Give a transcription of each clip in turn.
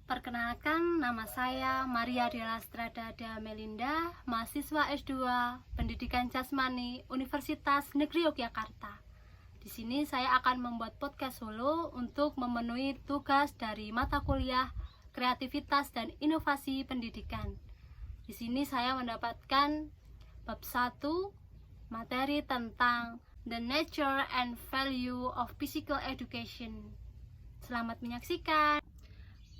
Perkenalkan, nama saya Maria Della Strada da Melinda, mahasiswa S2 Pendidikan Jasmani Universitas Negeri Yogyakarta. Di sini saya akan membuat podcast solo untuk memenuhi tugas dari mata kuliah Kreativitas dan Inovasi Pendidikan. Di sini saya mendapatkan bab 1 materi tentang The Nature and Value of Physical Education. Selamat menyaksikan.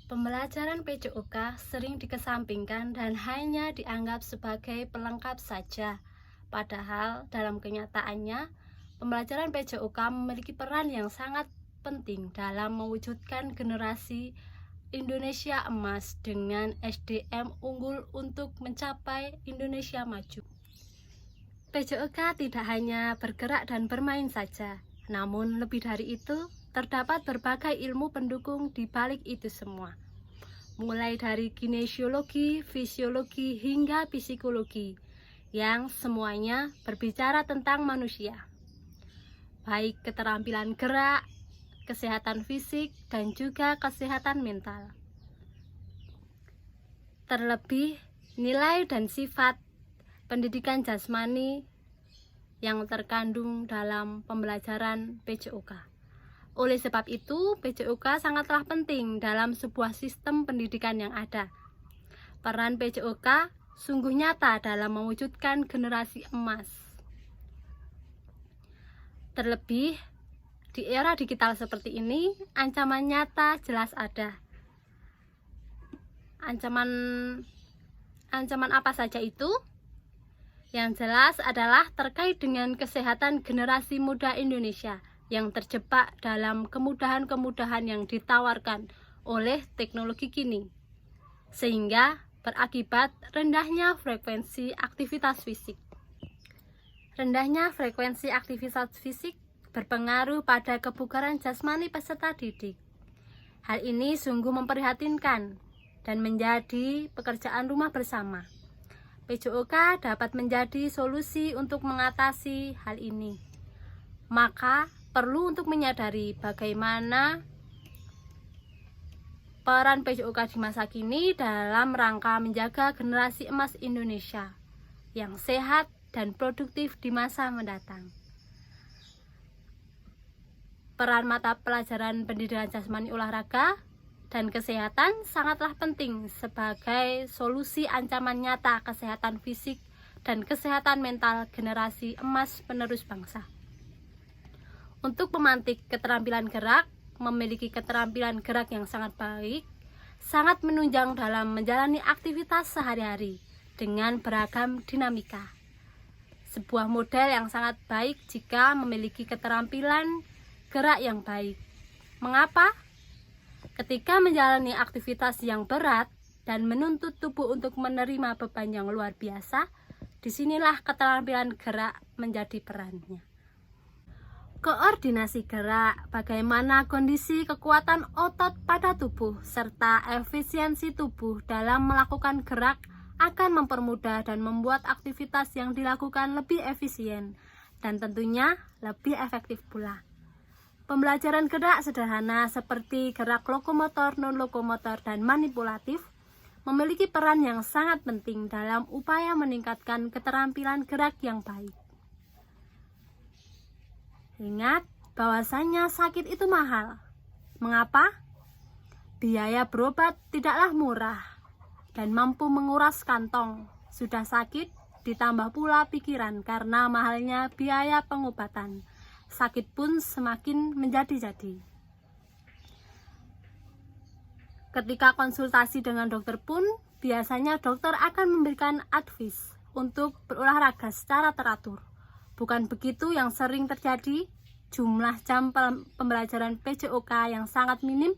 Pembelajaran PJOK sering dikesampingkan dan hanya dianggap sebagai pelengkap saja. Padahal dalam kenyataannya, pembelajaran PJOK memiliki peran yang sangat penting dalam mewujudkan generasi Indonesia emas dengan SDM unggul untuk mencapai Indonesia maju. PJOK tidak hanya bergerak dan bermain saja, namun lebih dari itu, terdapat berbagai ilmu pendukung di balik itu semua. Mulai dari kinesiologi, fisiologi, hingga psikologi, yang semuanya berbicara tentang manusia. Baik keterampilan gerak, kesehatan fisik, dan juga kesehatan mental. Terlebih, nilai dan sifat pendidikan jasmani yang terkandung dalam pembelajaran PJOK. Oleh sebab itu, PJOK sangatlah penting dalam sebuah sistem pendidikan yang ada. Peran PJOK sungguh nyata dalam mewujudkan generasi emas. Terlebih, di era digital seperti ini, ancaman nyata jelas ada. Ancaman apa saja itu? Yang jelas adalah terkait dengan kesehatan generasi muda Indonesia yang terjebak dalam kemudahan-kemudahan yang ditawarkan oleh teknologi kini, sehingga berakibat rendahnya frekuensi aktivitas fisik. Rendahnya frekuensi aktivitas fisik berpengaruh pada kebugaran jasmani peserta didik. Hal ini sungguh memprihatinkan dan menjadi pekerjaan rumah bersama. PJOK dapat menjadi solusi untuk mengatasi hal ini. Maka perlu untuk menyadari bagaimana peran PJOK di masa kini dalam rangka menjaga generasi emas Indonesia yang sehat dan produktif di masa mendatang. Peran mata pelajaran pendidikan jasmani olahraga dan kesehatan sangatlah penting sebagai solusi ancaman nyata kesehatan fisik dan kesehatan mental generasi emas penerus bangsa. Untuk memantik keterampilan gerak, memiliki keterampilan gerak yang sangat baik, sangat menunjang dalam menjalani aktivitas sehari-hari dengan beragam dinamika. Sebuah model yang sangat baik jika memiliki keterampilan gerak yang baik. Mengapa? Ketika menjalani aktivitas yang berat dan menuntut tubuh untuk menerima beban yang luar biasa, disinilah keterampilan gerak menjadi perannya. Koordinasi gerak, bagaimana kondisi kekuatan otot pada tubuh, serta efisiensi tubuh dalam melakukan gerak akan mempermudah dan membuat aktivitas yang dilakukan lebih efisien dan tentunya lebih efektif pula. Pembelajaran gerak sederhana seperti gerak lokomotor, non-lokomotor, dan manipulatif memiliki peran yang sangat penting dalam upaya meningkatkan keterampilan gerak yang baik. Ingat bahwasanya sakit itu mahal. Mengapa? Biaya berobat tidaklah murah dan mampu menguras kantong. Sudah sakit, ditambah pula pikiran karena mahalnya biaya pengobatan. Sakit pun semakin menjadi-jadi. Ketika konsultasi dengan dokter pun, biasanya dokter akan memberikan advice untuk berolahraga secara teratur. Bukan begitu yang sering terjadi, jumlah jam pembelajaran PJOK yang sangat minim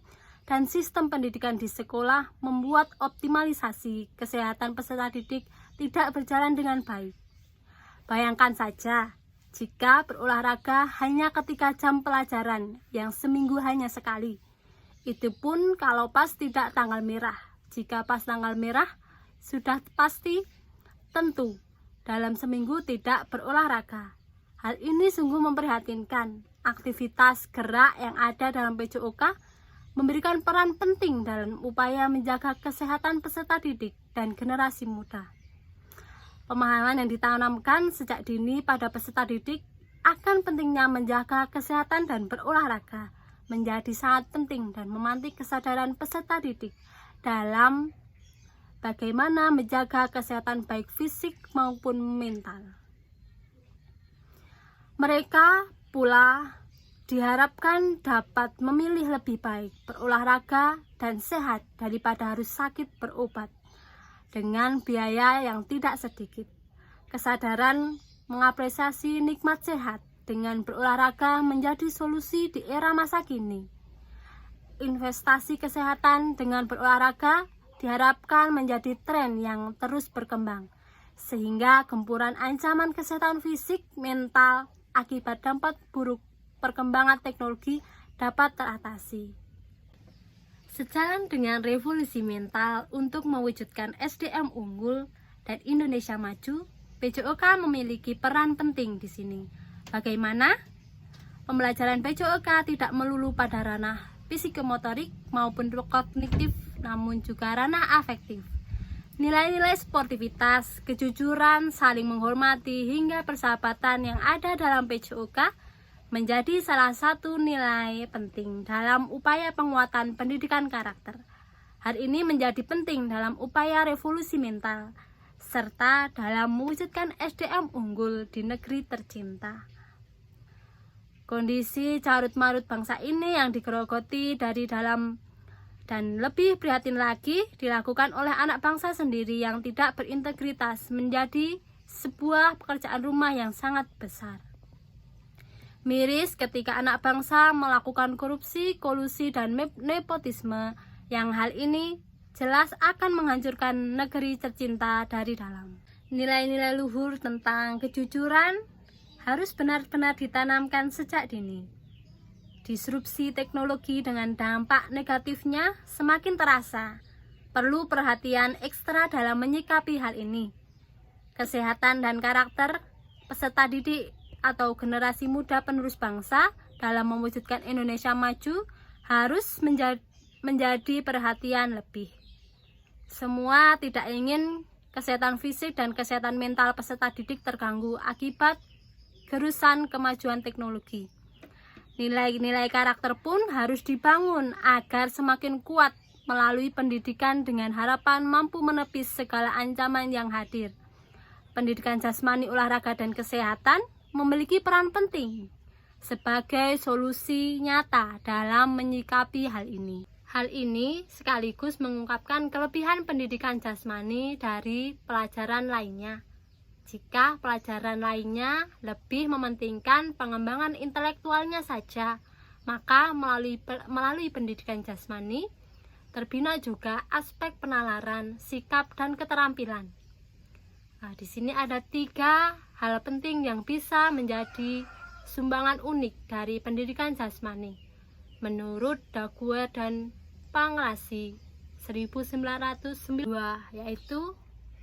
dan sistem pendidikan di sekolah membuat optimalisasi kesehatan peserta didik tidak berjalan dengan baik. Bayangkan saja, jika berolahraga hanya ketika jam pelajaran yang seminggu hanya sekali. Itu pun kalau pas tidak tanggal merah. Jika pas tanggal merah, sudah pasti tentu dalam seminggu tidak berolahraga. Hal ini sungguh memprihatinkan. Aktivitas gerak yang ada dalam PJOK memberikan peran penting dalam upaya menjaga kesehatan peserta didik dan generasi muda. Pemahaman yang ditanamkan sejak dini pada peserta didik akan pentingnya menjaga kesehatan dan berolahraga menjadi sangat penting dan memantik kesadaran peserta didik dalam bagaimana menjaga kesehatan baik fisik maupun mental. Mereka pula diharapkan dapat memilih lebih baik berolahraga dan sehat daripada harus sakit berobat dengan biaya yang tidak sedikit. Kesadaran mengapresiasi nikmat sehat dengan berolahraga menjadi solusi di era masa kini. Investasi kesehatan dengan berolahraga diharapkan menjadi tren yang terus berkembang, sehingga gempuran ancaman kesehatan fisik, mental akibat dampak buruk perkembangan teknologi dapat teratasi. Sejalan dengan revolusi mental untuk mewujudkan SDM unggul dan Indonesia maju, PJOK memiliki peran penting di sini. Bagaimana? Pembelajaran PJOK tidak melulu pada ranah psikomotorik maupun kognitif, namun juga ranah afektif. Nilai-nilai sportivitas, kejujuran, saling menghormati, hingga persahabatan yang ada dalam PJOK menjadi salah satu nilai penting dalam upaya penguatan pendidikan karakter. Hal ini menjadi penting dalam upaya revolusi mental, serta dalam mewujudkan SDM unggul di negeri tercinta. Kondisi carut-marut bangsa ini yang digerogoti dari dalam dan lebih prihatin lagi dilakukan oleh anak bangsa sendiri yang tidak berintegritas menjadi sebuah pekerjaan rumah yang sangat besar. Miris ketika anak bangsa melakukan korupsi, kolusi, dan nepotisme yang hal ini jelas akan menghancurkan negeri tercinta dari dalam. Nilai-nilai luhur tentang kejujuran harus benar-benar ditanamkan sejak dini. Disrupsi teknologi dengan dampak negatifnya semakin terasa. Perlu perhatian ekstra dalam menyikapi hal ini. Kesehatan dan karakter peserta didik atau generasi muda penerus bangsa dalam mewujudkan Indonesia maju harus menjadi perhatian lebih. Semua tidak ingin kesehatan fisik dan kesehatan mental peserta didik terganggu akibat gerusan kemajuan teknologi. Nilai-nilai karakter pun harus dibangun agar semakin kuat melalui pendidikan dengan harapan mampu menepis segala ancaman yang hadir. Pendidikan jasmani, olahraga, dan kesehatan memiliki peran penting sebagai solusi nyata dalam menyikapi hal ini. Hal ini sekaligus mengungkapkan kelebihan pendidikan jasmani dari pelajaran lainnya. Jika pelajaran lainnya lebih mementingkan pengembangan intelektualnya saja, maka melalui pendidikan jasmani terbina juga aspek penalaran, sikap, dan keterampilan. Nah, di sini ada 3 hal penting yang bisa menjadi sumbangan unik dari pendidikan jasmani menurut Daguerre dan Pangrasi 1992, yaitu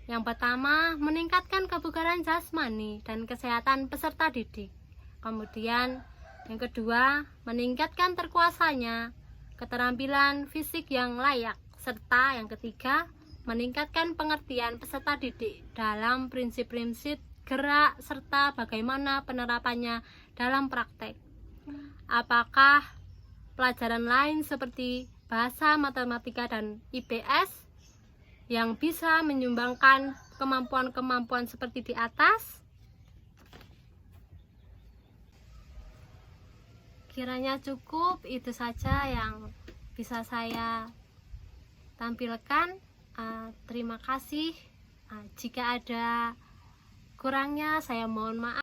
yang pertama, meningkatkan kebugaran jasmani dan kesehatan peserta didik. Kemudian yang kedua, meningkatkan terkuasanya keterampilan fisik yang layak. Serta yang ketiga, meningkatkan pengertian peserta didik dalam prinsip-prinsip gerak serta bagaimana penerapannya dalam praktek. Apakah pelajaran lain seperti bahasa, matematika, dan IPS yang bisa menyumbangkan kemampuan-kemampuan seperti di atas? Kiranya cukup, itu saja yang bisa saya tampilkan. Terima kasih. Jika ada kurangnya, saya mohon maaf.